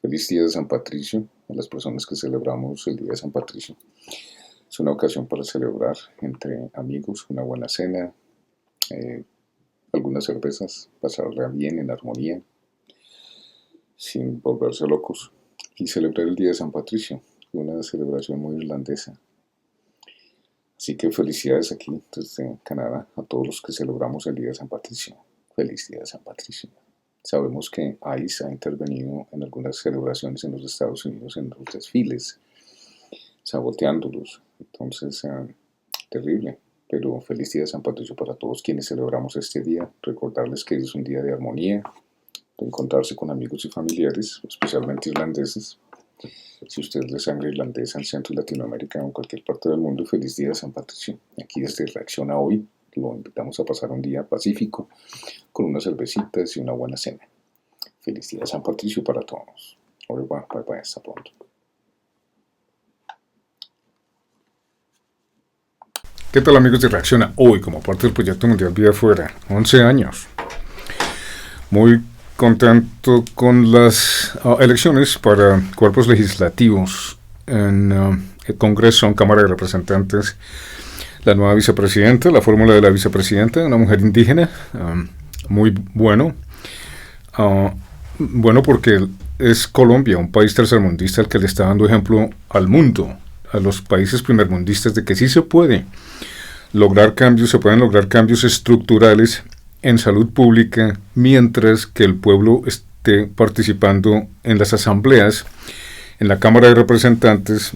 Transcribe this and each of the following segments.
Feliz día de San Patricio a las personas que celebramos el día de San Patricio. Es una ocasión para celebrar entre amigos, una buena cena, eh, algunas cervezas, pasarla bien en armonía, sin volverse locos, y celebrar el día de San Patricio, una celebración muy irlandesa. Así que felicidades aquí desde Canadá a todos los que celebramos el día de San Patricio. Feliz día de San Patricio. Sabemos que ICE ha intervenido en algunas celebraciones en los Estados Unidos, en los desfiles, saboteándolos. Entonces, terrible. Pero feliz día de San Patricio para todos quienes celebramos este día. Recordarles que es un día de armonía, de encontrarse con amigos y familiares, especialmente irlandeses. Si usted es de sangre irlandesa en Centro y Latinoamérica o en cualquier parte del mundo, feliz día de San Patricio. Aquí desde Reacciona Hoy lo invitamos a pasar un día pacífico con unas cervecitas y una buena cena. Feliz día de San Patricio para todos. Au revoir, bye bye, hasta pronto. ¿Qué tal, amigos de Reacciona Hoy como parte del proyecto Mundial Vida Afuera? 11 años. Muy contento con las elecciones para cuerpos legislativos en el Congreso, en Cámara de Representantes. La nueva vicepresidenta, la fórmula de la vicepresidenta, una mujer indígena, muy bueno. Bueno, porque es Colombia, un país tercermundista, el que le está dando ejemplo al mundo, a los países primermundistas, de que sí se puede lograr cambios, se pueden lograr cambios estructurales en salud pública mientras que el pueblo esté participando en las asambleas, en la Cámara de Representantes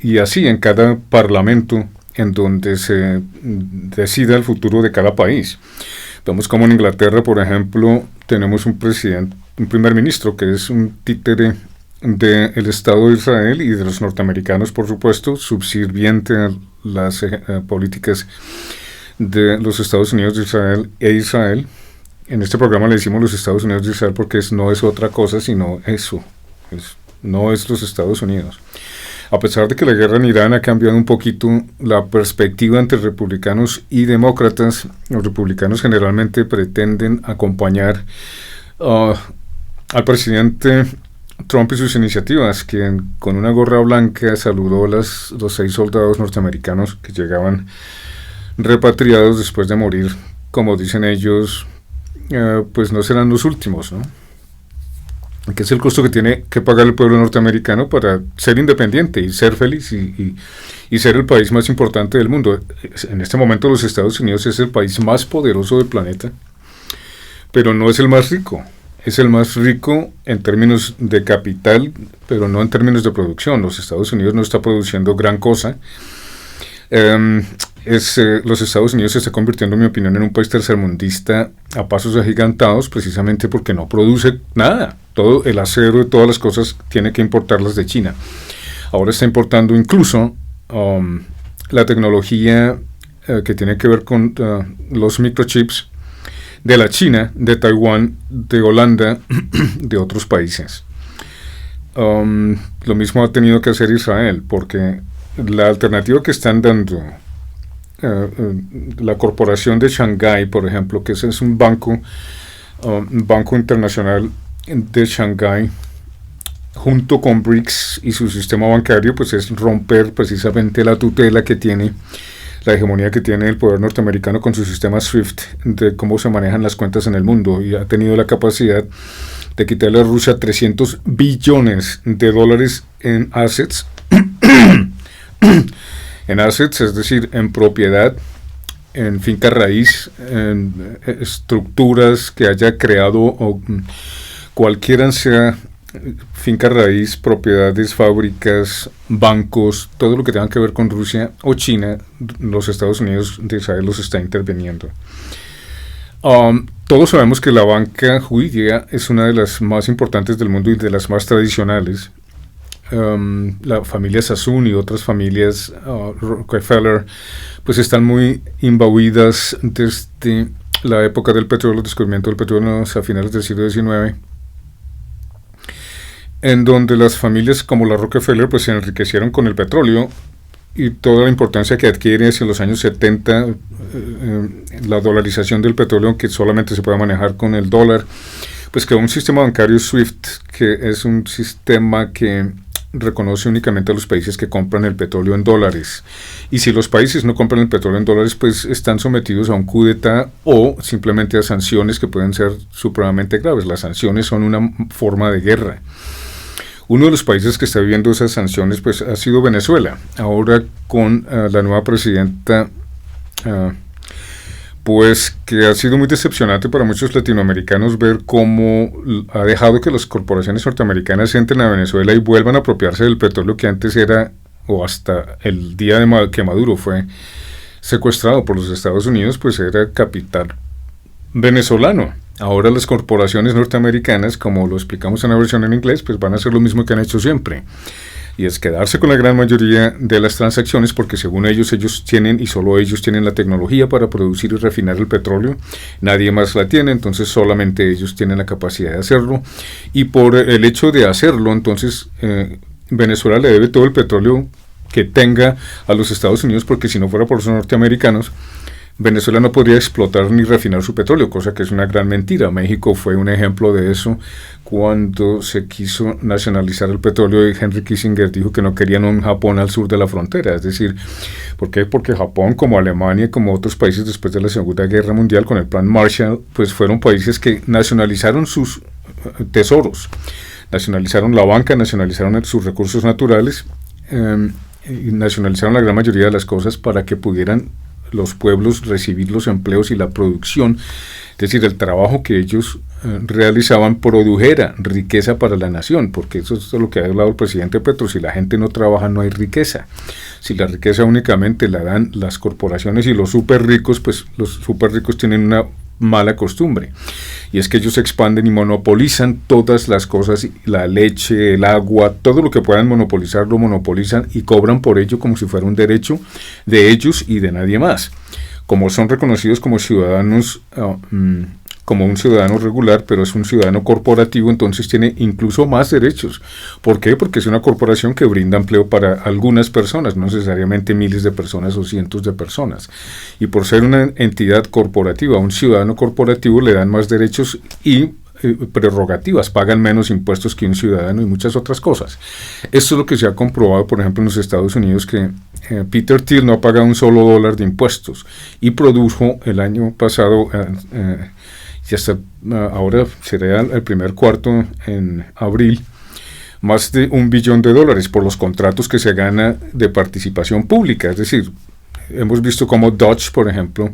y así en cada parlamento en donde se decida el futuro de cada país. Vemos como en Inglaterra, por ejemplo, tenemos un primer ministro que es un títere del Estado de Israel y de los norteamericanos, por supuesto, subsirviente a las políticas de los Estados Unidos de Israel e Israel. En este programa le decimos los Estados Unidos de Israel porque no es otra cosa sino eso, no es los Estados Unidos. A pesar de que la guerra en Irán ha cambiado un poquito la perspectiva entre republicanos y demócratas, los republicanos generalmente pretenden acompañar al presidente Trump y sus iniciativas, quien con una gorra blanca saludó a los 6 soldados norteamericanos que llegaban repatriados después de morir, como dicen ellos, pues no serán los últimos, ¿no? Que es el costo que tiene que pagar el pueblo norteamericano para ser independiente y ser feliz y ser el país más importante del mundo. En este momento los Estados Unidos es el país más poderoso del planeta, pero no es el más rico. Es el más rico en términos de capital, pero no en términos de producción. Los Estados Unidos no está produciendo gran cosa. Los Estados Unidos se está convirtiendo, en mi opinión, en un país tercermundista a pasos agigantados, precisamente porque no produce nada. Todo el acero y todas las cosas tiene que importarlas de China. Ahora está importando incluso la tecnología que tiene que ver con los microchips de la China, de Taiwán, de Holanda, de otros países. Lo mismo ha tenido que hacer Israel, porque la alternativa que están dando la corporación de Shanghái, por ejemplo, que ese es un banco internacional de Shanghái, junto con BRICS y su sistema bancario, pues es romper precisamente la tutela que tiene, la hegemonía que tiene el poder norteamericano con su sistema SWIFT de cómo se manejan las cuentas en el mundo, y ha tenido la capacidad de quitarle a Rusia $300 billones en assets en assets, es decir, en propiedad, en finca raíz, en estructuras que haya creado o cualquiera sea finca raíz, propiedades, fábricas, bancos, todo lo que tenga que ver con Rusia o China, los Estados Unidos de Israel los está interviniendo. Todos sabemos que la banca judía es una de las más importantes del mundo y de las más tradicionales. La familia Sassoon y otras familias Rockefeller pues están muy imbuidas desde la época del petróleo, el descubrimiento del petróleo a finales del siglo XIX, en donde las familias como la Rockefeller pues se enriquecieron con el petróleo y toda la importancia que adquiere hacia los años 70 la dolarización del petróleo, que solamente se puede manejar con el dólar, Pues creó un sistema bancario SWIFT, que es un sistema que reconoce únicamente a los países que compran el petróleo en dólares. Y si los países no compran el petróleo en dólares, pues están sometidos a un coup d'etat o simplemente a sanciones que pueden ser supremamente graves. Las sanciones son una forma de guerra. Uno de los países que está viviendo esas sanciones pues ha sido Venezuela. Ahora con la nueva presidenta, pues que ha sido muy decepcionante para muchos latinoamericanos ver cómo ha dejado que las corporaciones norteamericanas entren a Venezuela y vuelvan a apropiarse del petróleo que antes era, o hasta el día de que Maduro fue secuestrado por los Estados Unidos, pues era capital venezolano. Ahora las corporaciones norteamericanas, como lo explicamos en la versión en inglés, pues van a hacer lo mismo que han hecho siempre. Y es quedarse con la gran mayoría de las transacciones porque según ellos tienen y solo ellos tienen la tecnología para producir y refinar el petróleo, nadie más la tiene, entonces solamente ellos tienen la capacidad de hacerlo y por el hecho de hacerlo, entonces Venezuela le debe todo el petróleo que tenga a los Estados Unidos porque si no fuera por los norteamericanos, Venezuela no podría explotar ni refinar su petróleo, cosa que es una gran mentira. México fue un ejemplo de eso cuando se quiso nacionalizar el petróleo y Henry Kissinger dijo que no querían un Japón al sur de la frontera. Es decir, ¿por qué? Porque Japón, como Alemania, como otros países después de la Segunda Guerra Mundial con el Plan Marshall, pues fueron países que nacionalizaron sus tesoros, nacionalizaron la banca, nacionalizaron sus recursos naturales, y nacionalizaron la gran mayoría de las cosas para que pudieran los pueblos recibir los empleos y la producción, es decir, el trabajo que ellos realizaban produjera riqueza para la nación, porque eso es lo que ha hablado el presidente Petro, si la gente no trabaja no hay riqueza, si la riqueza únicamente la dan las corporaciones y los súper ricos, pues los súper ricos tienen una mala costumbre, y es que ellos expanden y monopolizan todas las cosas, la leche, el agua, todo lo que puedan monopolizar lo monopolizan y cobran por ello como si fuera un derecho de ellos y de nadie más. Como son reconocidos como ciudadanos, como un ciudadano regular, pero es un ciudadano corporativo, entonces tiene incluso más derechos. ¿Por qué? Porque es una corporación que brinda empleo para algunas personas, no necesariamente miles de personas o cientos de personas. Y por ser una entidad corporativa, un ciudadano corporativo le dan más derechos y prerrogativas, pagan menos impuestos que un ciudadano y muchas otras cosas. Esto es lo que se ha comprobado, por ejemplo, en los Estados Unidos, que Peter Thiel no paga un solo dólar de impuestos y produjo el año pasado, y hasta ahora será el primer cuarto en abril, más de $1 billón por los contratos que se gana de participación pública. Es decir, hemos visto como Dodge, por ejemplo,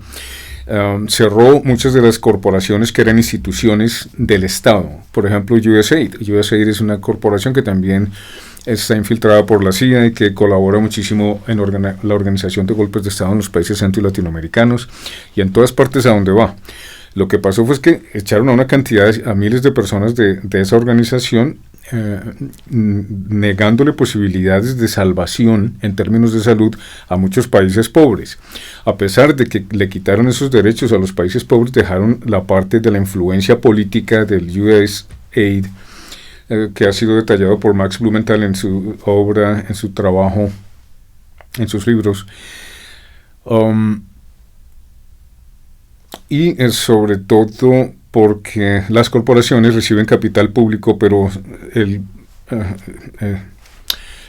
cerró muchas de las corporaciones que eran instituciones del Estado. Por ejemplo, USAID. USAID es una corporación que también está infiltrada por la CIA y que colabora muchísimo en la organización de golpes de Estado en los países centro y latinoamericanos y en todas partes a donde va. Lo que pasó fue que echaron a una cantidad, a miles de personas de esa organización, negándole posibilidades de salvación en términos de salud a muchos países pobres. A pesar de que le quitaron esos derechos a los países pobres, dejaron la parte de la influencia política del USAID, que ha sido detallado por Max Blumenthal en su obra, en su trabajo, en sus libros. Y es sobre todo porque las corporaciones reciben capital público, pero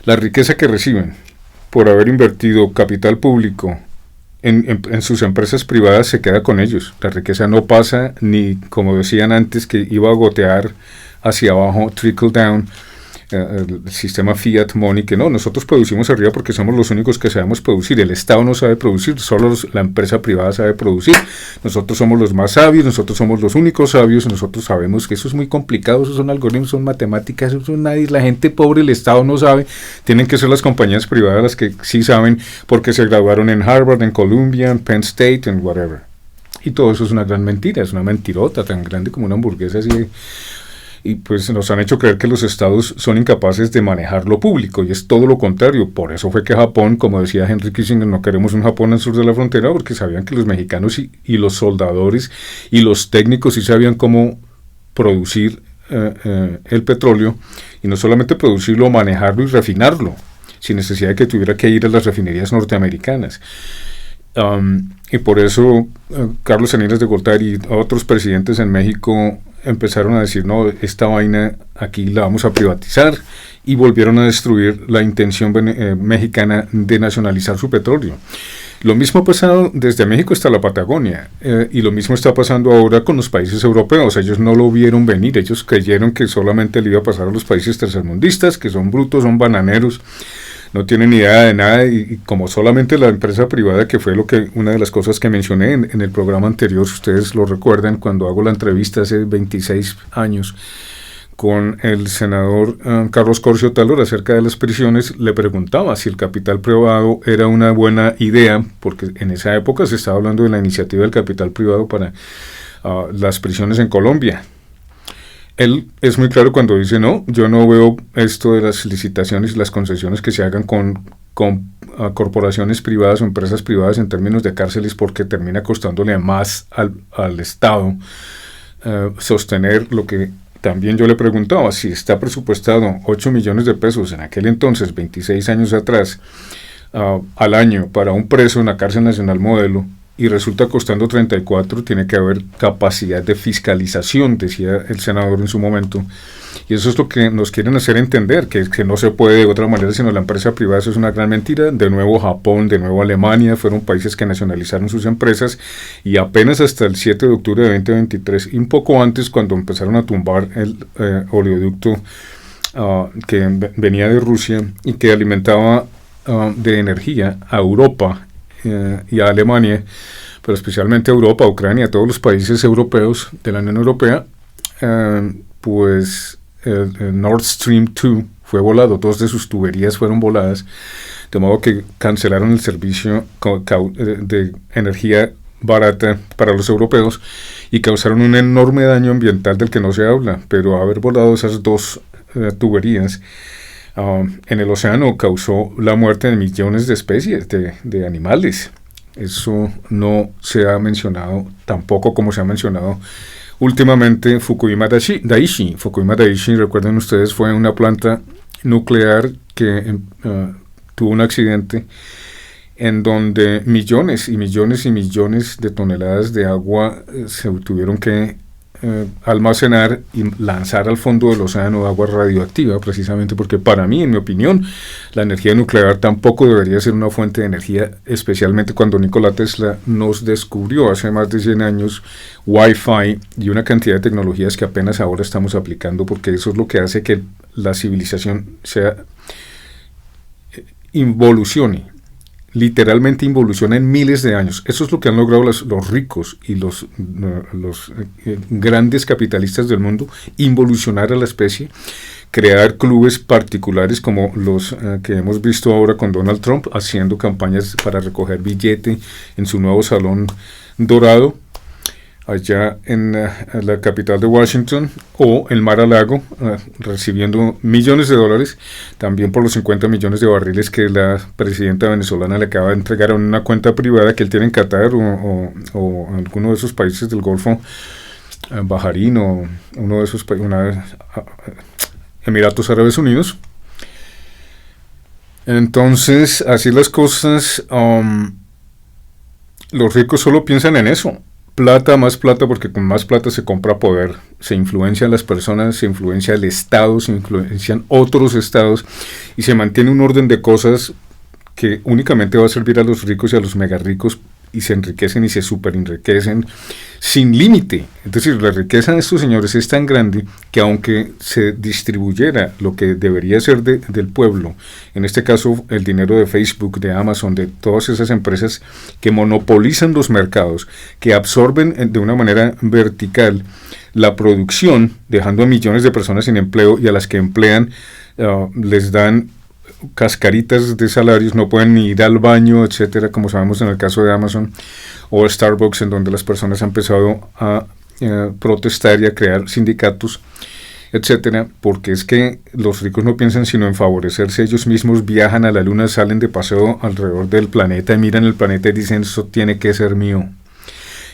la riqueza que reciben por haber invertido capital público en sus empresas privadas se queda con ellos. La riqueza no pasa ni, como decían antes, que iba a gotear hacia abajo, trickle down, el sistema fiat money, que no, nosotros producimos arriba porque somos los únicos que sabemos producir. El Estado no sabe producir, solo la empresa privada sabe producir. Nosotros somos los más sabios, nosotros somos los únicos sabios, nosotros sabemos que eso es muy complicado, esos son algoritmos, son matemáticas, eso son nadie, la gente pobre, el Estado no sabe, tienen que ser las compañías privadas las que sí saben porque se graduaron en Harvard, en Columbia, en Penn State, en whatever. Y todo eso es una gran mentira, es una mentirota tan grande como una hamburguesa así. Y pues nos han hecho creer que los estados son incapaces de manejar lo público, y es todo lo contrario. Por eso fue que Japón, como decía Henry Kissinger, no queremos un Japón al sur de la frontera, porque sabían que los mexicanos y los soldadores y los técnicos sí sabían cómo producir el petróleo, y no solamente producirlo, manejarlo y refinarlo, sin necesidad de que tuviera que ir a las refinerías norteamericanas. Y por eso Carlos Salinas de Gortari y otros presidentes en México empezaron a decir, no, esta vaina aquí la vamos a privatizar, y volvieron a destruir la intención mexicana de nacionalizar su petróleo. Lo mismo ha pasado desde México hasta la Patagonia, y lo mismo está pasando ahora con los países europeos. Ellos no lo vieron venir, ellos creyeron que solamente le iba a pasar a los países tercermundistas, que son brutos, son bananeros, no tienen idea de nada, y como solamente la empresa privada, que fue una de las cosas que mencioné en el programa anterior, si ustedes lo recuerdan, cuando hago la entrevista hace 26 años con el senador Carlos Corcio Taylor acerca de las prisiones, le preguntaba si el capital privado era una buena idea, porque en esa época se estaba hablando de la iniciativa del capital privado para las prisiones en Colombia. Él es muy claro cuando dice, no, yo no veo esto de las licitaciones y las concesiones que se hagan con corporaciones privadas o empresas privadas en términos de cárceles, porque termina costándole más al Estado sostener lo que también yo le preguntaba, si está presupuestado 8 millones de pesos en aquel entonces, 26 años atrás, al año para un preso en la cárcel nacional modelo, y resulta costando 34, tiene que haber capacidad de fiscalización, decía el senador en su momento. Y eso es lo que nos quieren hacer entender, que no se puede de otra manera sino la empresa privada. Eso es una gran mentira. De nuevo Japón, de nuevo Alemania, fueron países que nacionalizaron sus empresas, y apenas hasta el 7 de octubre de 2023, y un poco antes, cuando empezaron a tumbar el oleoducto que venía de Rusia y que alimentaba de energía a Europa y a Alemania, pero especialmente a Europa, Ucrania, a todos los países europeos de la Unión Europea, pues el Nord Stream 2 fue volado, 2 de sus tuberías fueron voladas, de modo que cancelaron el servicio de energía barata para los europeos y causaron un enorme daño ambiental del que no se habla, pero haber volado esas 2 tuberías en el océano causó la muerte de millones de especies de animales. Eso no se ha mencionado tampoco como se ha mencionado últimamente Fukushima Daiichi. Fukushima Daiichi, recuerden ustedes, fue una planta nuclear que tuvo un accidente en donde millones y millones y millones de toneladas de agua se tuvieron que almacenar y lanzar al fondo del océano agua radioactiva, precisamente porque para mí, en mi opinión, la energía nuclear tampoco debería ser una fuente de energía, especialmente cuando Nikola Tesla nos descubrió hace más de 100 años Wi-Fi y una cantidad de tecnologías que apenas ahora estamos aplicando, porque eso es lo que hace que la civilización involucione. Literalmente involuciona en miles de años. Eso es lo que han logrado los ricos y los grandes capitalistas del mundo, involucionar a la especie, crear clubes particulares como los que hemos visto ahora con Donald Trump, haciendo campañas para recoger billete en su nuevo salón dorado, allá en la capital de Washington, o en Mar-a-Lago, recibiendo millones de dólares, también por los 50 millones de barriles que la presidenta venezolana le acaba de entregar a una cuenta privada que él tiene en Qatar o alguno de esos países del Golfo, Baharín o uno de esos Emiratos Árabes Unidos. Entonces, así las cosas, los ricos solo piensan en eso. Plata, más plata, porque con más plata se compra poder, se influencian las personas, se influencia el Estado, se influencian otros estados, y se mantiene un orden de cosas que únicamente va a servir a los ricos y a los mega ricos, y se enriquecen y se superenriquecen sin límite. Es decir, la riqueza de estos señores es tan grande que aunque se distribuyera lo que debería ser del pueblo, en este caso el dinero de Facebook, de Amazon, de todas esas empresas que monopolizan los mercados, que absorben de una manera vertical la producción, dejando a millones de personas sin empleo, y a las que emplean les dan cascaritas de salarios, no pueden ni ir al baño, etcétera, como sabemos en el caso de Amazon o Starbucks, en donde las personas han empezado a protestar y a crear sindicatos, etcétera, porque es que los ricos no piensan sino en favorecerse ellos mismos, viajan a la luna, salen de paseo alrededor del planeta, miran el planeta y dicen, eso tiene que ser mío.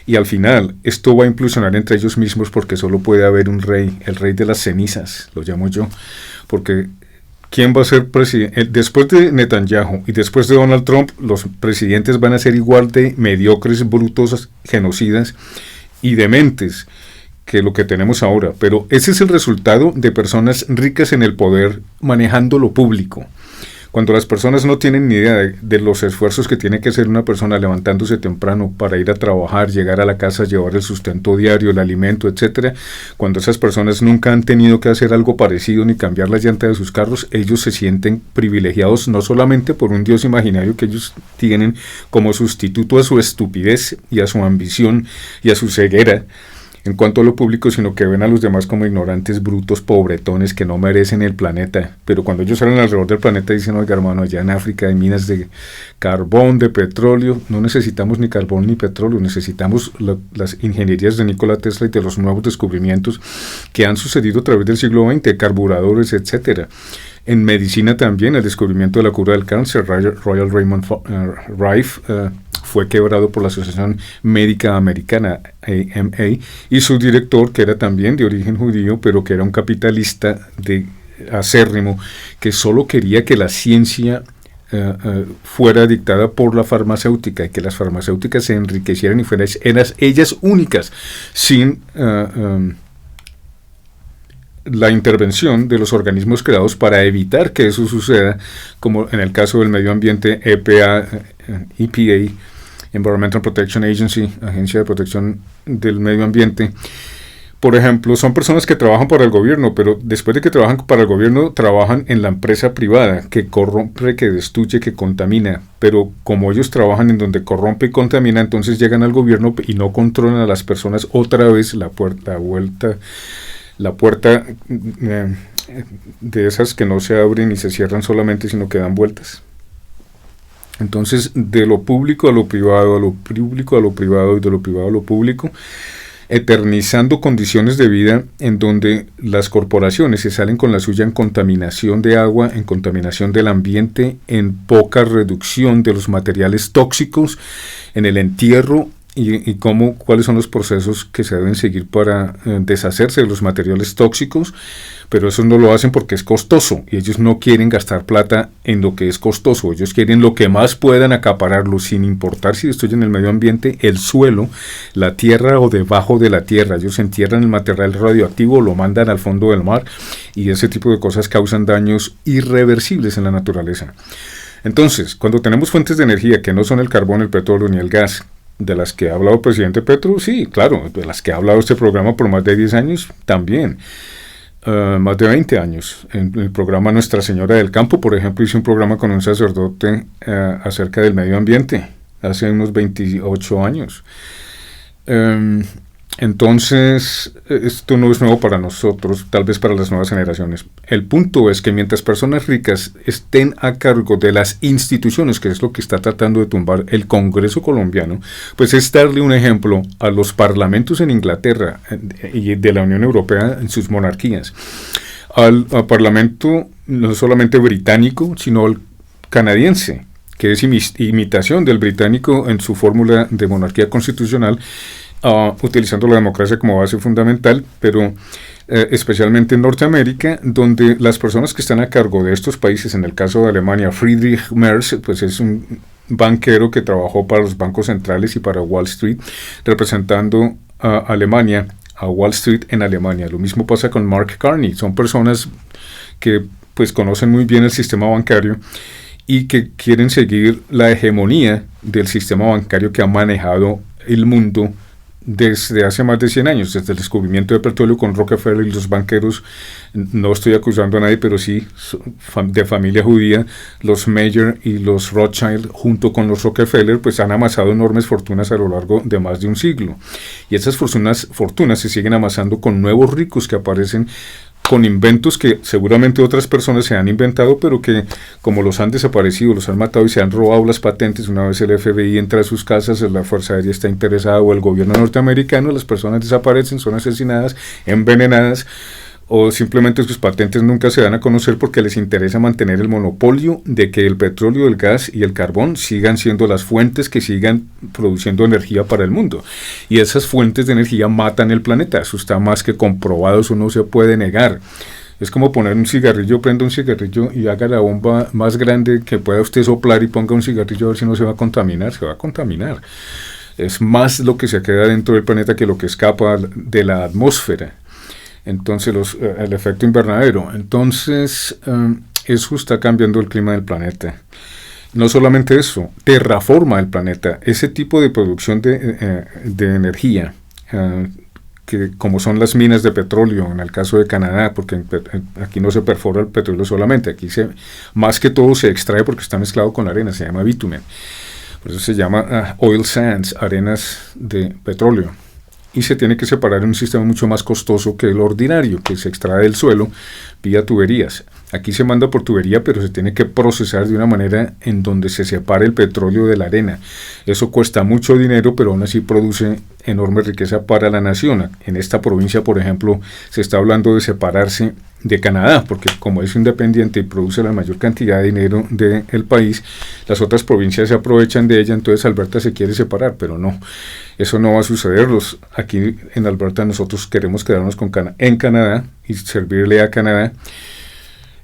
Y al final, esto va a implosionar entre ellos mismos, porque solo puede haber un rey, el rey de las cenizas, lo llamo yo, porque ¿quién va a ser presidente? Después de Netanyahu y después de Donald Trump, los presidentes van a ser igual de mediocres, brutos, genocidas y dementes que lo que tenemos ahora, pero ese es el resultado de personas ricas en el poder manejando lo público. Cuando las personas no tienen ni idea de los esfuerzos que tiene que hacer una persona levantándose temprano para ir a trabajar, llegar a la casa, llevar el sustento diario, el alimento, etcétera, cuando esas personas nunca han tenido que hacer algo parecido ni cambiar la llanta de sus carros, ellos se sienten privilegiados no solamente por un Dios imaginario que ellos tienen como sustituto a su estupidez y a su ambición y a su ceguera en cuanto a lo público, sino que ven a los demás como ignorantes, brutos, pobretones, que no merecen el planeta. Pero cuando ellos salen alrededor del planeta dicen, oiga hermano, allá en África hay minas de carbón, de petróleo, no necesitamos ni carbón ni petróleo, necesitamos las ingenierías de Nikola Tesla y de los nuevos descubrimientos que han sucedido a través del siglo XX, carburadores, etcétera. En medicina también, el descubrimiento de la cura del cáncer, Royal Raymond Rife, fue quebrado por la Asociación Médica Americana, AMA, y su director, que era también de origen judío, pero que era un capitalista acérrimo, que solo quería que la ciencia fuera dictada por la farmacéutica y que las farmacéuticas se enriquecieran y fueran ellas únicas, sin la intervención de los organismos creados para evitar que eso suceda, como en el caso del medio ambiente, EPA, Environmental Protection Agency, Agencia de Protección del Medio Ambiente. Por ejemplo, son personas que trabajan para el gobierno, pero después de que trabajan para el gobierno, trabajan en la empresa privada, que corrompe, que destruye, que contamina. Pero como ellos trabajan en donde corrompe y contamina, entonces llegan al gobierno y no controlan a las personas. Otra vez la puerta de esas que no se abren ni se cierran solamente, sino que dan vueltas. Entonces, de lo público a lo privado, a lo público a lo privado y de lo privado a lo público, eternizando condiciones de vida en donde las corporaciones se salen con la suya en contaminación de agua, en contaminación del ambiente, en poca reducción de los materiales tóxicos, en el entierro y cuáles son los procesos que se deben seguir para deshacerse de los materiales tóxicos, pero eso no lo hacen porque es costoso y ellos no quieren gastar plata en lo que es costoso, ellos quieren lo que más puedan acapararlo sin importar si destruyen el medio ambiente, el suelo, la tierra o debajo de la tierra. Ellos entierran el material radioactivo, lo mandan al fondo del mar y ese tipo de cosas causan daños irreversibles en la naturaleza. Entonces, cuando tenemos fuentes de energía que no son el carbón, el petróleo ni el gas, de las que ha hablado el presidente Petro, sí, claro, de las que ha hablado este programa por más de 10 años, también. Más de 20 años. En el programa Nuestra Señora del Campo, por ejemplo, hice un programa con un sacerdote acerca del medio ambiente, hace unos 28 años. Entonces, esto no es nuevo para nosotros, tal vez para las nuevas generaciones. El punto es que mientras personas ricas estén a cargo de las instituciones, que es lo que está tratando de tumbar el Congreso colombiano, pues es darle un ejemplo a los parlamentos en Inglaterra y de la Unión Europea en sus monarquías. Al parlamento no solamente británico, sino al canadiense, que es imitación del británico en su fórmula de monarquía constitucional, utilizando la democracia como base fundamental, pero especialmente en Norteamérica, donde las personas que están a cargo de estos países, en el caso de Alemania, Friedrich Merz, pues es un banquero que trabajó para los bancos centrales y para Wall Street, representando a Alemania, a Wall Street en Alemania. Lo mismo pasa con Mark Carney, son personas que pues conocen muy bien el sistema bancario y que quieren seguir la hegemonía del sistema bancario que ha manejado el mundo desde hace más de 100 años, desde el descubrimiento de petróleo con Rockefeller y los banqueros. No estoy acusando a nadie, pero sí de familia judía, los Mayer y los Rothschild junto con los Rockefeller pues han amasado enormes fortunas a lo largo de más de un siglo, y esas fortunas se siguen amasando con nuevos ricos que aparecen con inventos que seguramente otras personas se han inventado, pero que como los han desaparecido, los han matado y se han robado las patentes, una vez el FBI entra a sus casas, la Fuerza Aérea está interesada o el gobierno norteamericano, las personas desaparecen, son asesinadas, envenenadas, o simplemente sus patentes nunca se dan a conocer porque les interesa mantener el monopolio de que el petróleo, el gas y el carbón sigan siendo las fuentes que sigan produciendo energía para el mundo. Y esas fuentes de energía matan el planeta, eso está más que comprobado, eso no se puede negar. Es como poner un cigarrillo, prenda un cigarrillo y haga la bomba más grande que pueda usted soplar y ponga un cigarrillo a ver si no se va a contaminar, se va a contaminar. Es más lo que se queda dentro del planeta que lo que escapa de la atmósfera. Entonces, el efecto invernadero. Entonces, eso está cambiando el clima del planeta. No solamente eso, terraforma el planeta. Ese tipo de producción de energía, que como son las minas de petróleo, en el caso de Canadá, porque aquí no se perfora el petróleo solamente, aquí más que todo se extrae porque está mezclado con la arena, se llama bitumen. Por eso se llama oil sands, arenas de petróleo. Y se tiene que separar en un sistema mucho más costoso que el ordinario, que se extrae del suelo vía tuberías. Aquí se manda por tubería, pero se tiene que procesar de una manera en donde se separe el petróleo de la arena. Eso cuesta mucho dinero, pero aún así produce enorme riqueza para la nación. En esta provincia, por ejemplo, se está hablando de separarse de Canadá, porque como es independiente y produce la mayor cantidad de dinero del país, las otras provincias se aprovechan de ella, entonces Alberta se quiere separar, pero no, eso no va a suceder. Aquí en Alberta nosotros queremos quedarnos en Canadá y servirle a Canadá.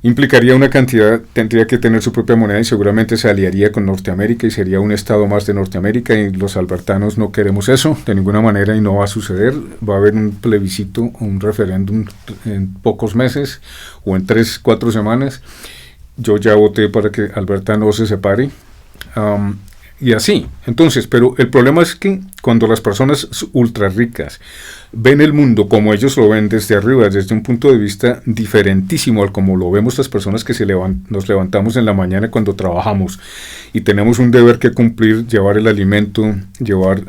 Implicaría una cantidad, tendría que tener su propia moneda y seguramente se aliaría con Norteamérica y sería un estado más de Norteamérica, y los albertanos no queremos eso de ninguna manera y no va a suceder. Va a haber un plebiscito, un referéndum en pocos meses o en 3-4 semanas. Yo ya voté para que Alberta no se separe. Y así, entonces, pero el problema es que cuando las personas ultra ricas ven el mundo como ellos lo ven desde arriba, desde un punto de vista diferentísimo al como lo vemos las personas que nos levantamos en la mañana cuando trabajamos y tenemos un deber que cumplir, llevar el alimento, llevar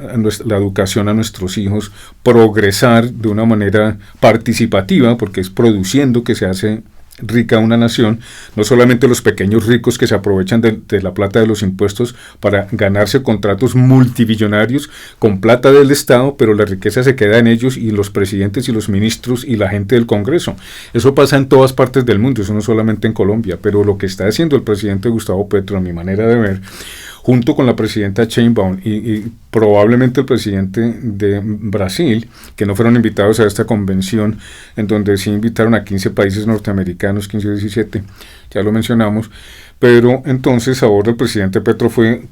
la educación a nuestros hijos, progresar de una manera participativa, porque es produciendo que se hace rica una nación, no solamente los pequeños ricos que se aprovechan de la plata de los impuestos para ganarse contratos multibillonarios con plata del Estado, pero la riqueza se queda en ellos y los presidentes y los ministros y la gente del Congreso. Eso pasa en todas partes del mundo, eso no solamente en Colombia, pero lo que está haciendo el presidente Gustavo Petro, a mi manera de ver, junto con la presidenta Sheinbaum y probablemente el presidente de Brasil, que no fueron invitados a esta convención, en donde sí invitaron a 15 países norteamericanos, 15 o 17, ya lo mencionamos, pero entonces ahora el presidente Petro fue,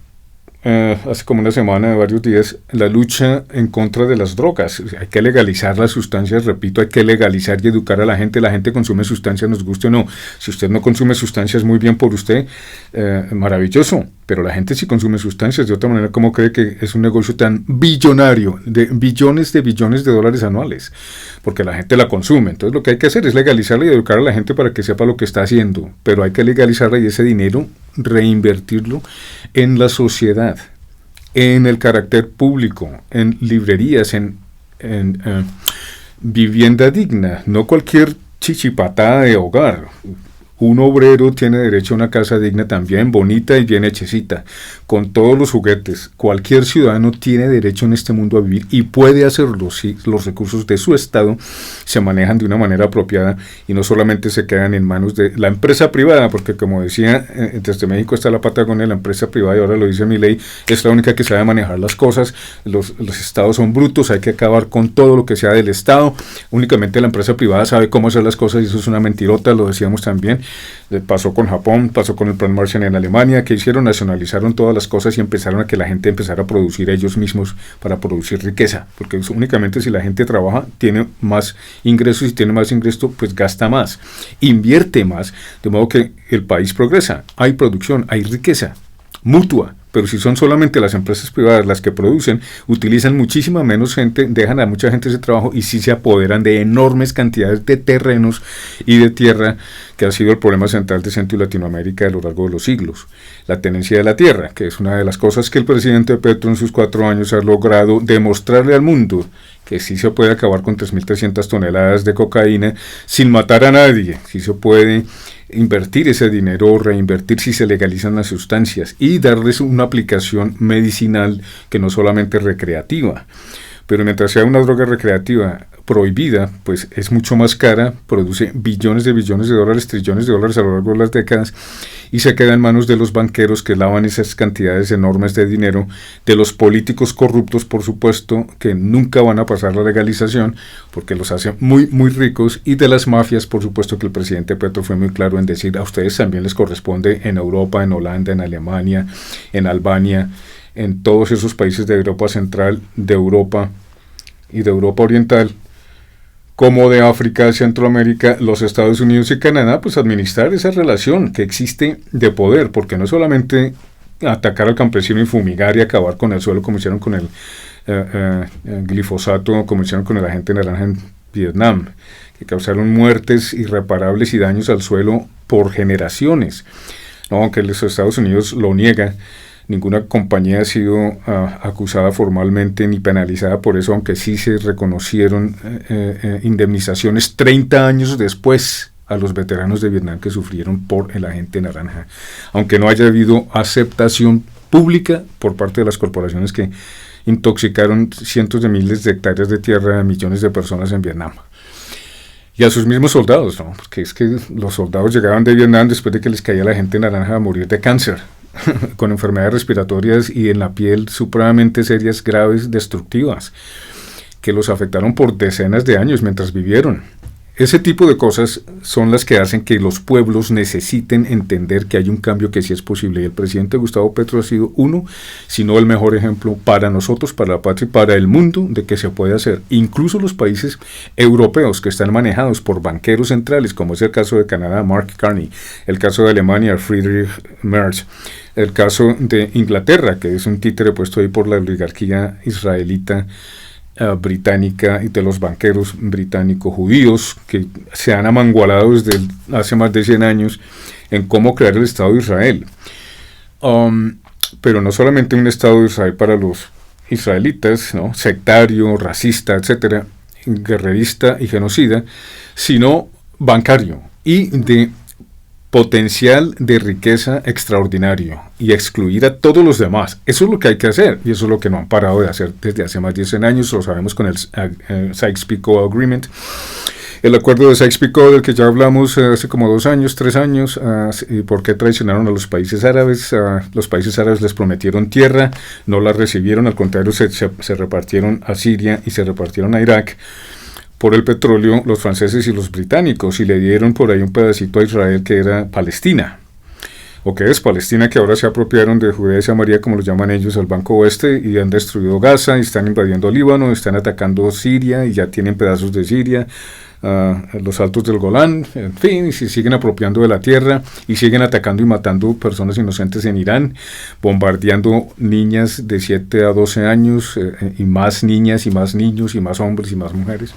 hace como una semana, de varios días, la lucha en contra de las drogas. Hay que legalizar las sustancias, repito, hay que legalizar y educar a la gente. La gente consume sustancias, nos guste o no. Si usted no consume sustancias, muy bien por usted, maravilloso, pero la gente sí consume sustancias. De otra manera, ¿cómo cree que es un negocio tan billonario, de billones de dólares anuales? Porque la gente la consume. Entonces lo que hay que hacer es legalizarla y educar a la gente para que sepa lo que está haciendo, pero hay que legalizarla y ese dinero reinvertirlo en la sociedad, en el carácter público, en librerías, en vivienda digna, no cualquier chichipatada de hogar. Un obrero tiene derecho a una casa digna también, bonita y bien hechecita, con todos los juguetes. Cualquier ciudadano tiene derecho en este mundo a vivir y puede hacerlo si los recursos de su estado se manejan de una manera apropiada y no solamente se quedan en manos de la empresa privada, porque como decía, desde México está la Patagonia, la empresa privada, y ahora lo dice Milei, es la única que sabe manejar las cosas. Los estados son brutos, hay que acabar con todo lo que sea del estado. Únicamente la empresa privada sabe cómo hacer las cosas y eso es una mentirota, lo decíamos también. Pasó con Japón, pasó con el Plan Marshall en Alemania, que hicieron, nacionalizaron todas las cosas y empezaron a que la gente empezara a producir ellos mismos para producir riqueza, porque únicamente si la gente trabaja tiene más ingresos, y tiene más ingresos pues gasta más, invierte más, de modo que el país progresa, hay producción, hay riqueza mutua. Pero si son solamente las empresas privadas las que producen, utilizan muchísima menos gente, dejan a mucha gente ese trabajo y sí se apoderan de enormes cantidades de terrenos y de tierra, que ha sido el problema central de Centro y Latinoamérica a lo largo de los siglos. La tenencia de la tierra, que es una de las cosas que el presidente Petro en sus 4 años ha logrado demostrarle al mundo, que sí se puede acabar con 3.300 toneladas de cocaína sin matar a nadie, sí se puede invertir ese dinero o reinvertir si se legalizan las sustancias y darles una aplicación medicinal que no solamente recreativa. Pero mientras sea una droga recreativa prohibida, pues es mucho más cara, produce billones de dólares, trillones de dólares a lo largo de las décadas y se queda en manos de los banqueros que lavan esas cantidades enormes de dinero, de los políticos corruptos, por supuesto, que nunca van a pasar la legalización porque los hace muy, muy ricos, y de las mafias, por supuesto, que el presidente Petro fue muy claro en decir: a ustedes también les corresponde en Europa, en Holanda, en Alemania, en Albania, en todos esos países de Europa Central, de Europa y de Europa Oriental, como de África, Centroamérica, los Estados Unidos y Canadá, pues administrar esa relación que existe de poder, porque no solamente atacar al campesino y fumigar y acabar con el suelo como hicieron con el glifosato, como hicieron con el agente naranja en Vietnam, que causaron muertes irreparables y daños al suelo por generaciones. No, aunque los Estados Unidos lo niega, ninguna compañía ha sido acusada formalmente ni penalizada por eso, aunque sí se reconocieron indemnizaciones 30 años después a los veteranos de Vietnam que sufrieron por el agente naranja, aunque no haya habido aceptación pública por parte de las corporaciones que intoxicaron cientos de miles de hectáreas de tierra a millones de personas en Vietnam. Y a sus mismos soldados, ¿no? Porque es que los soldados llegaban de Vietnam después de que les caía la gente naranja a morir de cáncer, con enfermedades respiratorias y en la piel supremamente serias, graves, destructivas, que los afectaron por decenas de años mientras vivieron. Ese tipo de cosas son las que hacen que los pueblos necesiten entender que hay un cambio que sí es posible. Y el presidente Gustavo Petro ha sido uno, si no el mejor ejemplo para nosotros, para la patria y para el mundo de que se puede hacer. Incluso los países europeos que están manejados por banqueros centrales, como es el caso de Canadá, Mark Carney, el caso de Alemania, Friedrich Merz, el caso de Inglaterra, que es un títere puesto ahí por la oligarquía israelita, británica y de los banqueros británicos judíos que se han amangualado desde hace más de 100 años en cómo crear el Estado de Israel. Pero no solamente un Estado de Israel para los israelitas, ¿no? Sectario, racista, etcétera, guerrerista y genocida, sino bancario y de potencial de riqueza extraordinario y excluir a todos los demás. Eso es lo que hay que hacer y eso es lo que no han parado de hacer desde hace más de 100 años. Lo sabemos con el Sykes-Picot Agreement, el acuerdo de Sykes-Picot del que ya hablamos hace como 2 años, 3 años, y por qué traicionaron a los países árabes. Los países árabes les prometieron tierra, no la recibieron, al contrario se repartieron a Siria y se repartieron a Irak por el petróleo, los franceses y los británicos, y le dieron por ahí un pedacito a Israel que era Palestina, o que es Palestina, que ahora se apropiaron de Judea y Samaria, como lo llaman ellos, al Banco Oeste, y han destruido Gaza, y están invadiendo Líbano, están atacando Siria, y ya tienen pedazos de Siria, los altos del Golán, en fin, y se siguen apropiando de la tierra, y siguen atacando y matando personas inocentes en Irán, bombardeando niñas de 7 a 12 años, y más niñas, y más niños, y más hombres, y más mujeres.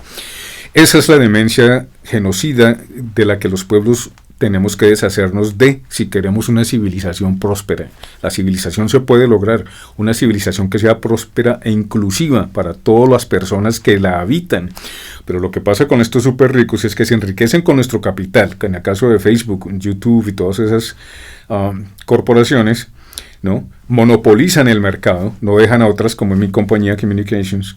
Esa es la demencia genocida de la que los pueblos tenemos que deshacernos de si queremos una civilización próspera. La civilización se puede lograr, una civilización que sea próspera e inclusiva para todas las personas que la habitan. Pero lo que pasa con estos súper ricos es que se enriquecen con nuestro capital, que en el caso de Facebook, YouTube y todas esas corporaciones, ¿no? Monopolizan el mercado, no dejan a otras como en mi compañía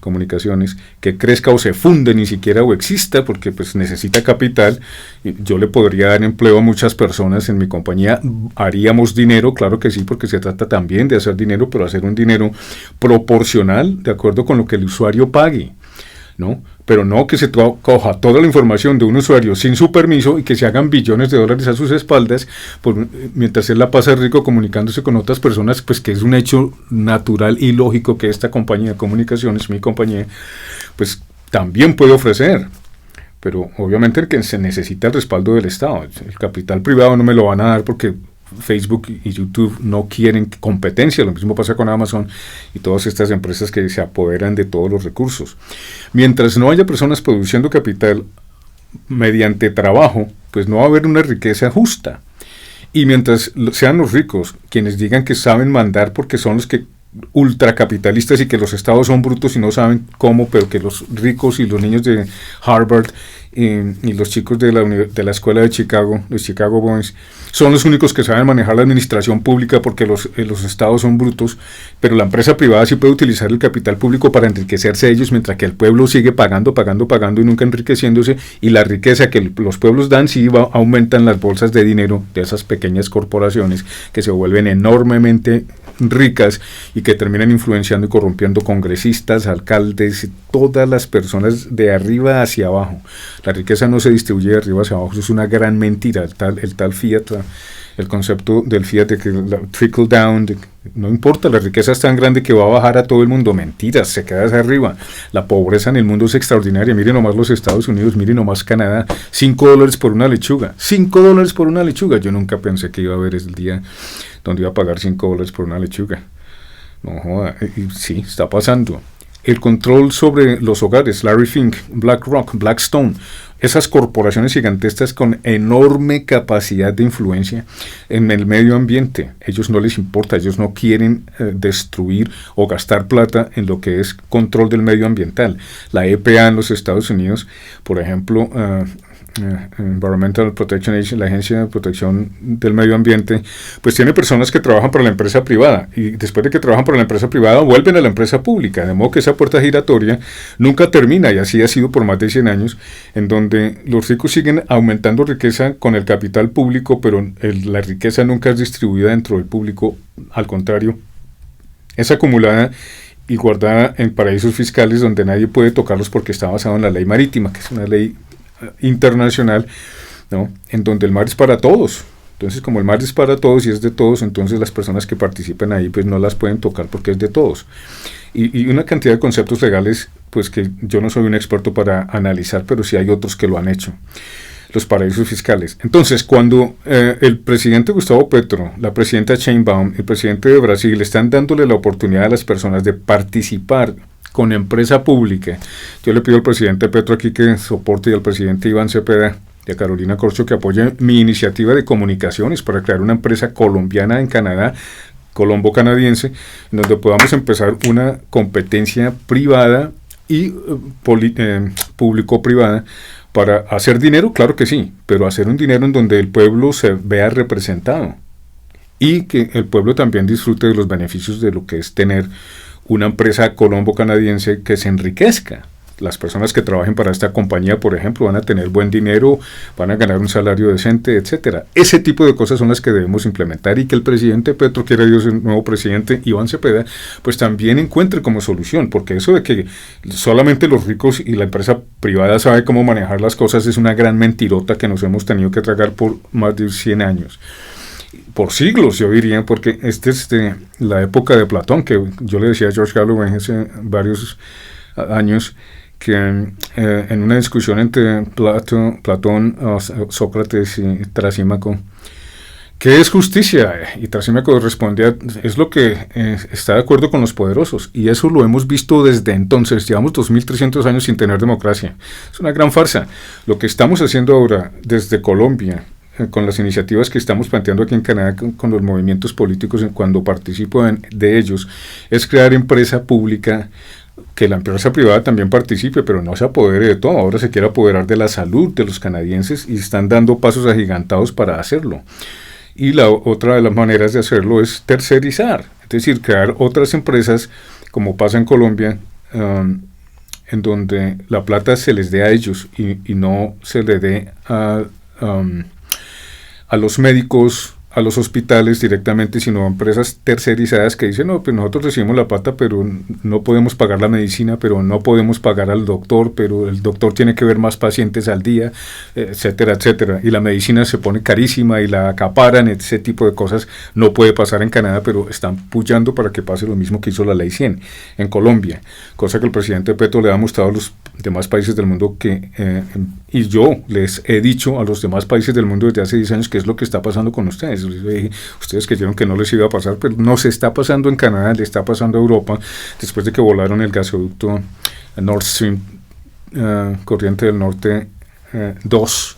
Comunicaciones, que crezca o se funde ni siquiera o exista, porque pues necesita capital. Yo le podría dar empleo a muchas personas en mi compañía, haríamos dinero, claro que sí, porque se trata también de hacer dinero, pero hacer un dinero proporcional de acuerdo con lo que el usuario pague, ¿no? Pero no que se coja toda la información de un usuario sin su permiso y que se hagan billones de dólares a sus espaldas mientras él la pasa rico comunicándose con otras personas, pues que es un hecho natural y lógico que esta compañía de comunicaciones, mi compañía, pues también puede ofrecer. Pero obviamente que se necesita el respaldo del Estado. El capital privado no me lo van a dar porque Facebook y YouTube no quieren competencia. Lo mismo pasa con Amazon y todas estas empresas que se apoderan de todos los recursos. Mientras no haya personas produciendo capital mediante trabajo, pues no va a haber una riqueza justa. Y mientras sean los ricos quienes digan que saben mandar porque son los que ultracapitalistas y que los estados son brutos y no saben cómo, pero que los ricos y los niños de Harvard y los chicos de la escuela de Chicago, los Chicago Boys, son los únicos que saben manejar la administración pública porque los estados son brutos, pero la empresa privada sí puede utilizar el capital público para enriquecerse ellos, mientras que el pueblo sigue pagando y nunca enriqueciéndose, y la riqueza que los pueblos dan sí aumentan las bolsas de dinero de esas pequeñas corporaciones que se vuelven enormemente ricas y que terminan influenciando y corrompiendo congresistas, alcaldes, todas las personas de arriba hacia abajo. La riqueza no se distribuye de arriba hacia abajo, eso es una gran mentira. El tal Fiat, el concepto del Fiat de que la trickle down, no importa, la riqueza es tan grande que va a bajar a todo el mundo. Mentiras, se queda hacia arriba. La pobreza en el mundo es extraordinaria. Miren nomás los Estados Unidos, miren nomás Canadá, $5 por una lechuga. $5 por una lechuga. Yo nunca pensé que iba a haber el día donde iba a pagar $5 por una lechuga. No joda, y sí, está pasando. El control sobre los hogares, Larry Fink, BlackRock, Blackstone, esas corporaciones gigantescas con enorme capacidad de influencia en el medio ambiente. Ellos no les importa, ellos no quieren destruir o gastar plata en lo que es control del medio ambiental. La EPA en los Estados Unidos, por ejemplo, Environmental Protection Agency, la Agencia de Protección del Medio Ambiente, pues tiene personas que trabajan para la empresa privada y después de que trabajan para la empresa privada vuelven a la empresa pública, de modo que esa puerta giratoria nunca termina, y así ha sido por más de 100 años, en donde los ricos siguen aumentando riqueza con el capital público, pero la riqueza nunca es distribuida dentro del público, al contrario, es acumulada y guardada en paraísos fiscales donde nadie puede tocarlos porque está basado en la ley marítima, que es una ley internacional, ¿no? En donde el mar es para todos. Entonces, como el mar es para todos y es de todos, entonces las personas que participan ahí pues no las pueden tocar porque es de todos. Y una cantidad de conceptos legales pues que yo no soy un experto para analizar, pero sí hay otros que lo han hecho. Los paraísos fiscales. Entonces, cuando el presidente Gustavo Petro, la presidenta Sheinbaum, el presidente de Brasil están dándole la oportunidad a las personas de participar con empresa pública, yo le pido al presidente Petro aquí que soporte, y al presidente Iván Cepeda y a Carolina Corcho que apoyen mi iniciativa de comunicaciones para crear una empresa colombiana en Canadá, colombo-canadiense, en donde podamos empezar una competencia privada y público-privada para hacer dinero, claro que sí, pero hacer un dinero en donde el pueblo se vea representado y que el pueblo también disfrute de los beneficios de lo que es tener una empresa colombo-canadiense que se enriquezca. Las personas que trabajen para esta compañía, por ejemplo, van a tener buen dinero, van a ganar un salario decente, etcétera. Ese tipo de cosas son las que debemos implementar y que el presidente Petro, quiera Dios, el nuevo presidente Iván Cepeda, pues también encuentre como solución, porque eso de que solamente los ricos y la empresa privada sabe cómo manejar las cosas es una gran mentirota que nos hemos tenido que tragar por más de 100 años. Por siglos, yo diría, porque esta es la época de Platón, que yo le decía a George Galloway hace varios años, que en una discusión entre Platón, Sócrates y Trasímaco, ¿qué es justicia? Y Trasímaco respondía, es lo que está de acuerdo con los poderosos, y eso lo hemos visto desde entonces. Llevamos 2300 años sin tener democracia. Es una gran farsa. Lo que estamos haciendo ahora desde Colombia, con las iniciativas que estamos planteando aquí en Canadá, con los movimientos políticos, cuando participo de ellos, es crear empresa pública, que la empresa privada también participe, pero no se apodere de todo. Ahora se quiere apoderar de la salud de los canadienses y están dando pasos agigantados para hacerlo. Y la otra de las maneras de hacerlo es tercerizar, es decir, crear otras empresas, como pasa en Colombia, en donde la plata se les dé a ellos y no se le dé a los médicos, a los hospitales directamente, sino a empresas tercerizadas que dicen, no, pues nosotros recibimos la plata, pero no podemos pagar la medicina, pero no podemos pagar al doctor, pero el doctor tiene que ver más pacientes al día, etcétera, etcétera. Y la medicina se pone carísima y la acaparan, ese tipo de cosas no puede pasar en Canadá, pero están puchando para que pase lo mismo que hizo la Ley 100 en Colombia, cosa que el presidente Petro le ha mostrado a los demás países del mundo y yo les he dicho a los demás países del mundo desde hace 10 años qué es lo que está pasando con ustedes. Ustedes creyeron que no les iba a pasar, pero no se está pasando en Canadá, le está pasando a Europa, después de que volaron el gasoducto Nord Stream, corriente del norte 2.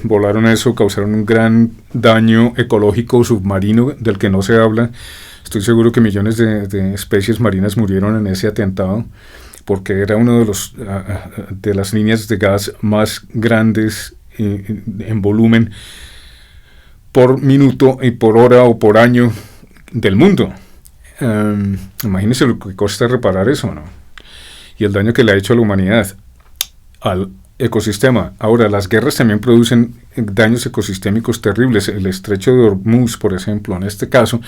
Volaron eso, causaron un gran daño ecológico submarino del que no se habla. Estoy seguro que millones de especies marinas murieron en ese atentado, porque era uno de las líneas de gas más grandes en volumen por minuto y por hora o por año del mundo. Imagínense lo que cuesta reparar eso, ¿no? Y el daño que le ha hecho a la humanidad. ecosistema. Ahora, las guerras también producen daños ecosistémicos terribles. El estrecho de Hormuz, por ejemplo, en este caso,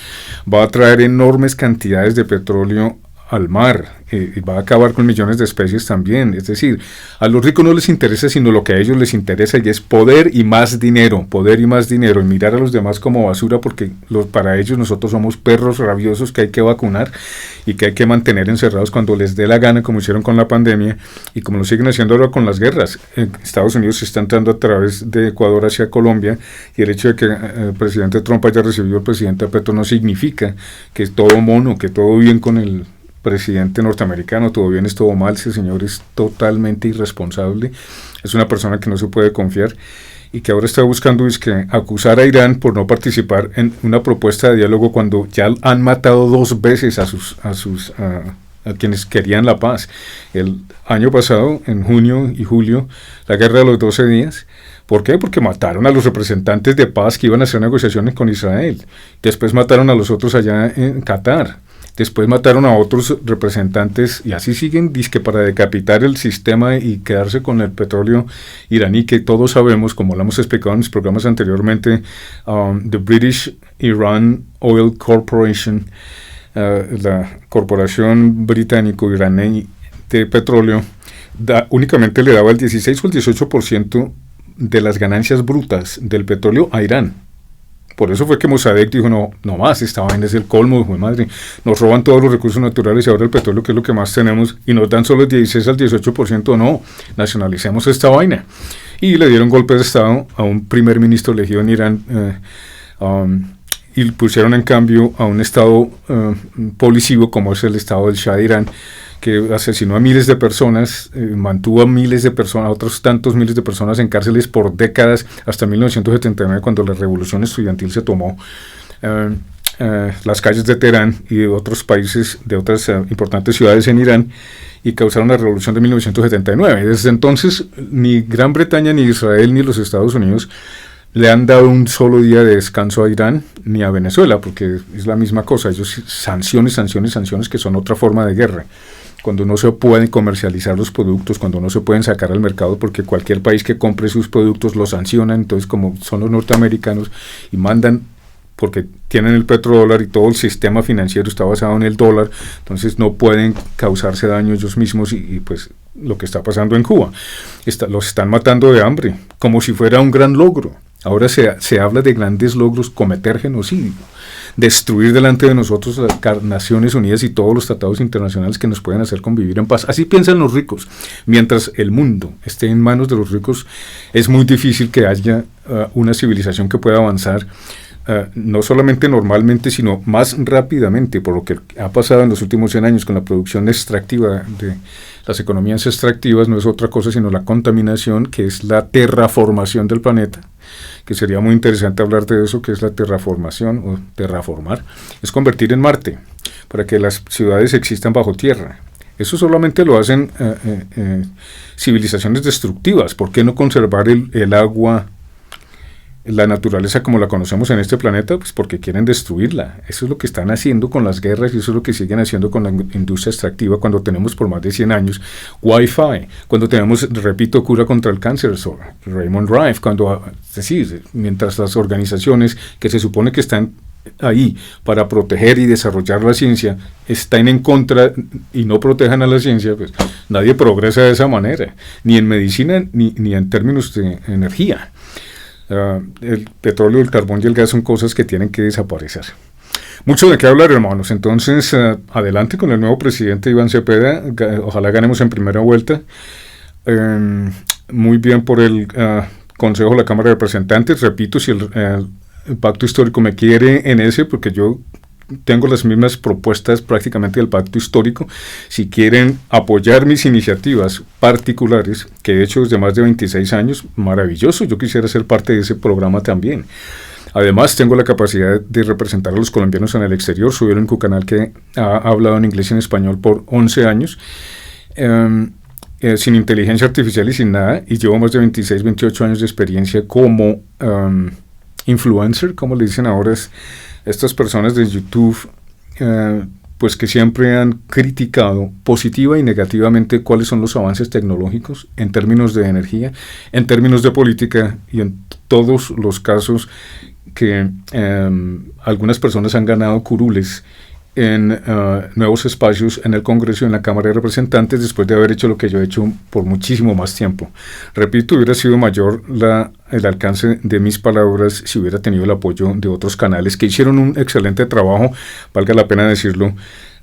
va a traer enormes cantidades de petróleo al mar, y va a acabar con millones de especies también. Es decir, a los ricos no les interesa sino lo que a ellos les interesa, y es poder y más dinero, y mirar a los demás como basura, porque para ellos nosotros somos perros rabiosos que hay que vacunar y que hay que mantener encerrados cuando les dé la gana, como hicieron con la pandemia y como lo siguen haciendo ahora con las guerras. Estados Unidos está entrando a través de Ecuador hacia Colombia, y el hecho de que el presidente Trump haya recibido al presidente Petro no significa que todo mono, que todo bien con el presidente norteamericano. Todo bien, es todo mal. Ese señor es totalmente irresponsable, es una persona que no se puede confiar, y que ahora está buscando acusar a Irán por no participar en una propuesta de diálogo cuando ya han matado 2 veces a quienes querían la paz. El año pasado, en junio y julio, la guerra de los 12 días. ¿Por qué? Porque mataron a los representantes de paz que iban a hacer negociaciones con Israel. Después mataron a los otros allá en Qatar. Después mataron a otros representantes, y así siguen, dizque para decapitar el sistema y quedarse con el petróleo iraní, que todos sabemos, como lo hemos explicado en mis programas anteriormente, the British Iran Oil Corporation, la corporación británico-iraní de petróleo, únicamente le daba el 16 o el 18% de las ganancias brutas del petróleo a Irán. Por eso fue que Mossadegh dijo, no más, esta vaina es el colmo, hijo de madre. Nos roban todos los recursos naturales y ahora el petróleo, que es lo que más tenemos, y nos dan solo el 16 al 18%. No, nacionalicemos esta vaina. Y le dieron golpe de Estado a un primer ministro elegido en Irán, y pusieron en cambio a un Estado policivo, como es el Estado del Shah de Irán, que asesinó a miles de personas, mantuvo a miles de personas, a otros tantos miles de personas en cárceles por décadas, hasta 1979, cuando la revolución estudiantil se tomó las calles de Teherán y de otros países, de otras importantes ciudades en Irán, y causaron la revolución de 1979. Desde entonces, ni Gran Bretaña, ni Israel, ni los Estados Unidos le han dado un solo día de descanso a Irán ni a Venezuela, porque es la misma cosa. Ellos sanciones, que son otra forma de guerra. Cuando no se pueden comercializar los productos, cuando no se pueden sacar al mercado, porque cualquier país que compre sus productos los sancionan. Entonces, como son los norteamericanos y mandan, porque tienen el petrodólar y todo el sistema financiero está basado en el dólar, entonces no pueden causarse daño ellos mismos, y pues lo que está pasando en Cuba, los están matando de hambre, como si fuera un gran logro. Ahora se habla de grandes logros: cometer genocidio, destruir delante de nosotros las Naciones Unidas y todos los tratados internacionales que nos pueden hacer convivir en paz. Así piensan los ricos. Mientras el mundo esté en manos de los ricos, es muy difícil que haya una civilización que pueda avanzar, no solamente normalmente, sino más rápidamente, por lo que ha pasado en los últimos 100 años con la producción extractiva de las economías extractivas. No es otra cosa sino la contaminación, que es la terraformación del planeta, que sería muy interesante hablar de eso, que es la terraformación o terraformar. Es convertir en Marte, para que las ciudades existan bajo tierra. Eso solamente lo hacen civilizaciones destructivas. ¿Por qué no conservar el agua, la naturaleza como la conocemos en este planeta? Pues porque quieren destruirla. Eso es lo que están haciendo con las guerras, y eso es lo que siguen haciendo con la industria extractiva, cuando tenemos por más de 100 años Wi-Fi, cuando tenemos, repito, cura contra el cáncer, Raymond Rife, es decir, mientras las organizaciones que se supone que están ahí para proteger y desarrollar la ciencia están en contra y no protejan a la ciencia, pues nadie progresa de esa manera, ni en medicina ni en términos de energía. El petróleo, el carbón y el gas son cosas que tienen que desaparecer. Mucho de qué hablar, hermanos. Entonces, adelante con el nuevo presidente Iván Cepeda. Ojalá ganemos en primera vuelta. Muy bien por el Consejo de la Cámara de Representantes. Repito, si el Pacto Histórico me quiere en ese, porque yo tengo las mismas propuestas prácticamente del Pacto Histórico. Si quieren apoyar mis iniciativas particulares, que he hecho desde más de 26 años, maravilloso, yo quisiera ser parte de ese programa también. Además, tengo la capacidad de representar a los colombianos en el exterior. Soy el único canal que ha hablado en inglés y en español por 11 años, sin inteligencia artificial y sin nada, y llevo más de 26, 28 años de experiencia como influencer, como le dicen ahora estas personas de YouTube, pues que siempre han criticado positiva y negativamente cuáles son los avances tecnológicos en términos de energía, en términos de política y en todos los casos que algunas personas han ganado curules en nuevos espacios en el Congreso y en la Cámara de Representantes después de haber hecho lo que yo he hecho por muchísimo más tiempo. Repito, hubiera sido mayor el alcance de mis palabras si hubiera tenido el apoyo de otros canales que hicieron un excelente trabajo, valga la pena decirlo,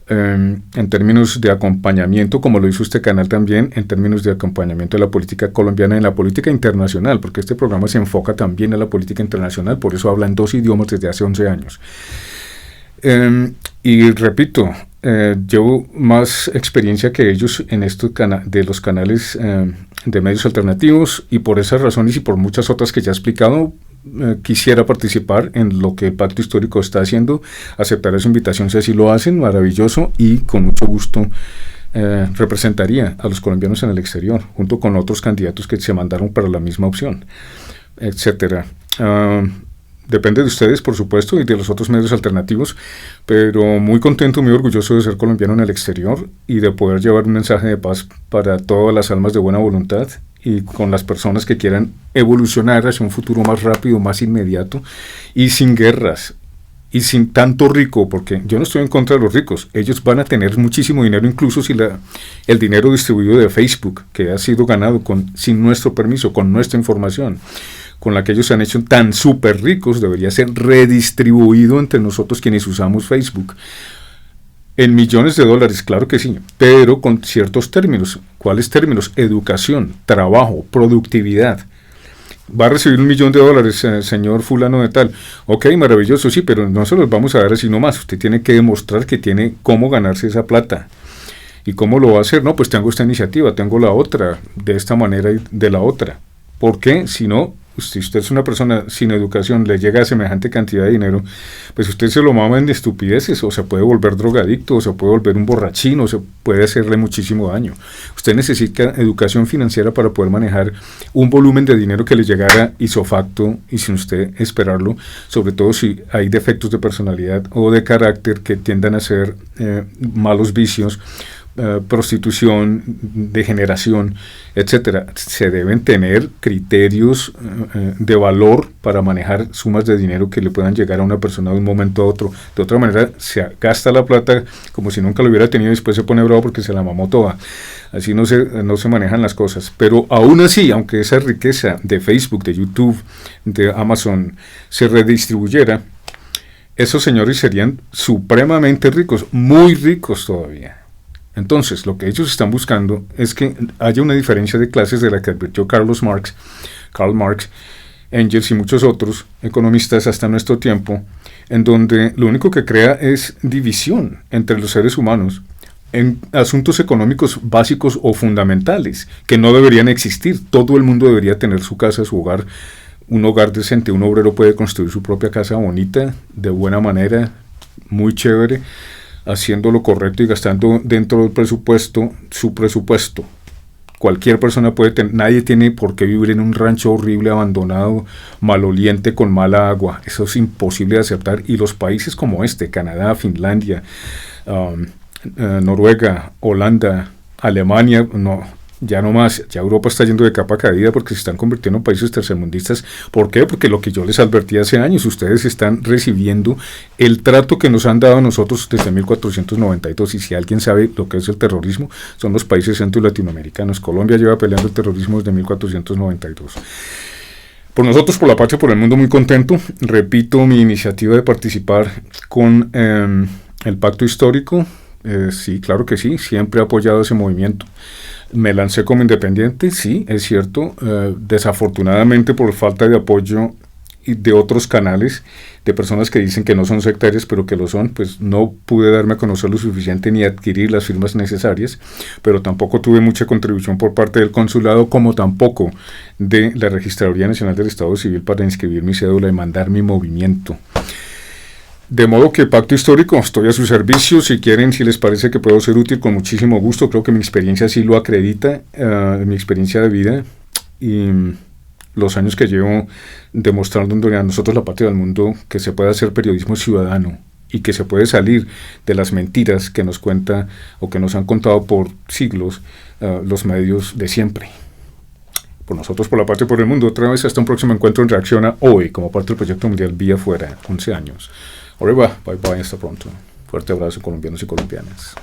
en términos de acompañamiento, como lo hizo este canal también, en términos de acompañamiento de la política colombiana y en la política internacional, porque este programa se enfoca también en la política internacional, por eso habla en 2 idiomas desde hace 11 años. Y repito, llevo más experiencia que ellos en estos de los canales de medios alternativos, y por esas razones y por muchas otras que ya he explicado, quisiera participar en lo que el Pacto Histórico está haciendo. Aceptaré su invitación si así lo hacen, maravilloso, y con mucho gusto representaría a los colombianos en el exterior, junto con otros candidatos que se mandaron para la misma opción, etcétera. Depende de ustedes, por supuesto, y de los otros medios alternativos, pero muy contento, muy orgulloso de ser colombiano en el exterior y de poder llevar un mensaje de paz para todas las almas de buena voluntad y con las personas que quieran evolucionar hacia un futuro más rápido, más inmediato y sin guerras y sin tanto rico, porque yo no estoy en contra de los ricos. Ellos van a tener muchísimo dinero, incluso si el dinero distribuido de Facebook, que ha sido ganado sin nuestro permiso, con nuestra información, con la que ellos se han hecho tan súper ricos, debería ser redistribuido entre nosotros quienes usamos Facebook. En millones de dólares, claro que sí, pero con ciertos términos. ¿Cuáles términos? Educación, trabajo, productividad. Va a recibir $1 millón, señor fulano de tal. Ok, maravilloso, sí, pero no se los vamos a dar así nomás. Usted tiene que demostrar que tiene cómo ganarse esa plata. ¿Y cómo lo va a hacer? No, pues tengo esta iniciativa, tengo la otra, de esta manera y de la otra. ¿Por qué? Si no, si usted es una persona sin educación, le llega a semejante cantidad de dinero, pues usted se lo mama en estupideces, o se puede volver drogadicto, o se puede volver un borrachín, o se puede hacerle muchísimo daño. Usted necesita educación financiera para poder manejar un volumen de dinero que le llegara isofacto y sin usted esperarlo, sobre todo si hay defectos de personalidad o de carácter que tiendan a ser malos vicios, prostitución, degeneración, etcétera. Se deben tener criterios de valor para manejar sumas de dinero que le puedan llegar a una persona de un momento a otro. De otra manera, se gasta la plata como si nunca lo hubiera tenido y después se pone bravo porque se la mamó toda. Así no se manejan las cosas. Pero aún así, aunque esa riqueza de Facebook, de YouTube, de Amazon se redistribuyera, esos señores serían supremamente ricos, muy ricos todavía. Entonces, lo que ellos están buscando es que haya una diferencia de clases de la que advirtió Karl Marx, Engels y muchos otros economistas hasta nuestro tiempo, en donde lo único que crea es división entre los seres humanos en asuntos económicos básicos o fundamentales, que no deberían existir. Todo el mundo debería tener su casa, su hogar, un hogar decente. Un obrero puede construir su propia casa bonita, de buena manera, muy chévere, haciendo lo correcto y gastando dentro del presupuesto, su presupuesto. Cualquier persona puede tener, nadie tiene por qué vivir en un rancho horrible, abandonado, maloliente, con mala agua. Eso es imposible de aceptar. Y los países como Canadá, Finlandia, Noruega, Holanda, Alemania, ya no más, ya Europa está yendo de capa caída porque se están convirtiendo en países tercermundistas. ¿Por qué? Porque lo que yo les advertí hace años, ustedes están recibiendo el trato que nos han dado a nosotros desde 1492, y si alguien sabe lo que es el terrorismo, son los países centro y latinoamericanos. Colombia lleva peleando el terrorismo desde 1492. Por nosotros, por la patria, por el mundo, muy contento. Repito, mi iniciativa de participar con el Pacto Histórico, sí, claro que sí, siempre he apoyado ese movimiento. Me lancé como independiente, sí, es cierto, desafortunadamente por falta de apoyo de otros canales, de personas que dicen que no son sectarias, pero que lo son, pues no pude darme a conocer lo suficiente ni adquirir las firmas necesarias, pero tampoco tuve mucha contribución por parte del consulado, como tampoco de la Registraduría Nacional del Estado Civil para inscribir mi cédula y mandar mi movimiento. De modo que Pacto Histórico, estoy a su servicio. Si quieren, si les parece que puedo ser útil, con muchísimo gusto. Creo que mi experiencia sí lo acredita, mi experiencia de vida y los años que llevo demostrando a nosotros, la patria del mundo, que se puede hacer periodismo ciudadano, y que se puede salir de las mentiras que nos cuenta o que nos han contado por siglos los medios de siempre. Por nosotros, por la parte y por el mundo, otra vez hasta un próximo encuentro en Reacciona Hoy, como parte del proyecto mundial Vía Fuera, 11 años. Arriba, bye bye, hasta pronto. Fuerte abrazo, colombianos y colombianas.